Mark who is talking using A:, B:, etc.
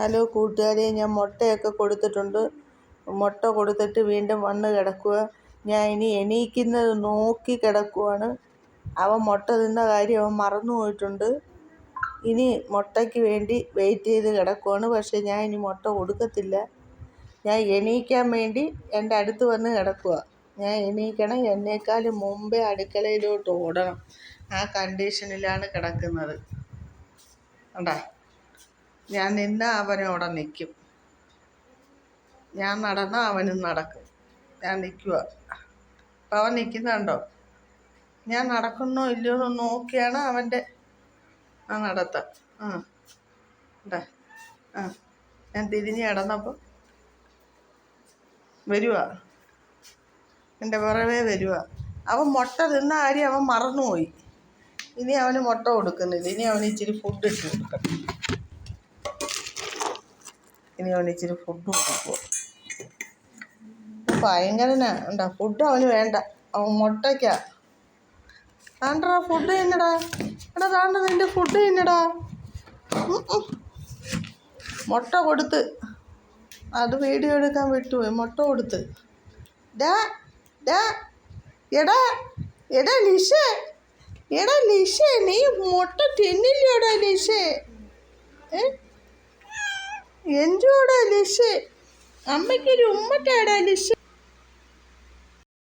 A: Hello കൂട്ടുകാരെ, ഞാൻ മുട്ടയൊക്കെ കൊടുത്തിട്ടുണ്ട്. മുട്ട കൊടുത്തിട്ട് വീണ്ടും വന്ന് കിടക്കുക. ഞാൻ ഇനി എണീക്കുന്നത് നോക്കി കിടക്കുവാണ്. അവൻ മുട്ട തിന്ന കാര്യം അവൻ മറന്നു പോയിട്ടുണ്ട്. ഇനി മുട്ടയ്ക്ക് വേണ്ടി വെയിറ്റ് ചെയ്ത് കിടക്കുവാണ്. പക്ഷേ ഞാൻ ഇനി മുട്ട കൊടുക്കത്തില്ല. ഞാൻ എണീക്കാൻ വേണ്ടി എൻ്റെ അടുത്ത് വന്ന് കിടക്കുക. ഞാൻ എണീക്കണം, എന്നേക്കാളും മുമ്പേ അടുക്കളയിലോട്ട് ഓടണം. ആ കണ്ടീഷനിലാണ് കിടക്കുന്നത്. കണ്ടാ, ഞാൻ നിന്നാൽ അവനവിടെ നിൽക്കും, ഞാൻ നടന്നാൽ അവനും നടക്കും. ഞാൻ നിൽക്കുക, അപ്പം അവൻ നിൽക്കുന്നുണ്ടോ? ഞാൻ നടക്കുന്നോ ഇല്ലയോ എന്ന് നോക്കിയാണ് അവൻ്റെ നടത്തം. ഉണ്ടാ, ഞാൻ തിരിഞ്ഞ് കിടന്നപ്പോൾ വരുക, എൻ്റെ പുറവേ വരുക. അവൻ മുട്ട തിന്ന കാര്യം അവൻ മറന്നുപോയി. ഇനി അവന് മുട്ട കൊടുക്കുന്നില്ല. ഇനി അവന് ഇച്ചിരി ഫുഡ് ഇട്ട് കൊടുക്കണം. ഇനി അവന് ഇച്ചിരി ഫുഡ് കൊടുക്കുമോ? ഭയങ്കരനാ. ഉണ്ടാ, ഫുഡ് അവന് വേണ്ട, അവൻ മുട്ടയ്ക്കാ. താണ്ടടാ, ഫുഡ് തിന്നടാ. എടാ, താണ്ട നിൻ്റെ ഫുഡ് തിന്നടാ. മുട്ട കൊടുത്ത്, അത് വീഡിയോ എടുക്കാൻ വിട്ടുപോയി. മുട്ട കൊടുത്ത്. ഡാ ഡാ എടാ എടാ ലിഷേ, എടാ ലിഷേ, നീ മുട്ട തിന്നില്ലോടാ ലിഷേ? എന്തുവാടാ ലിഷേ? അമ്മയ്ക്കൊരു ഉമ്മറ്റാടാ ലിഷേ.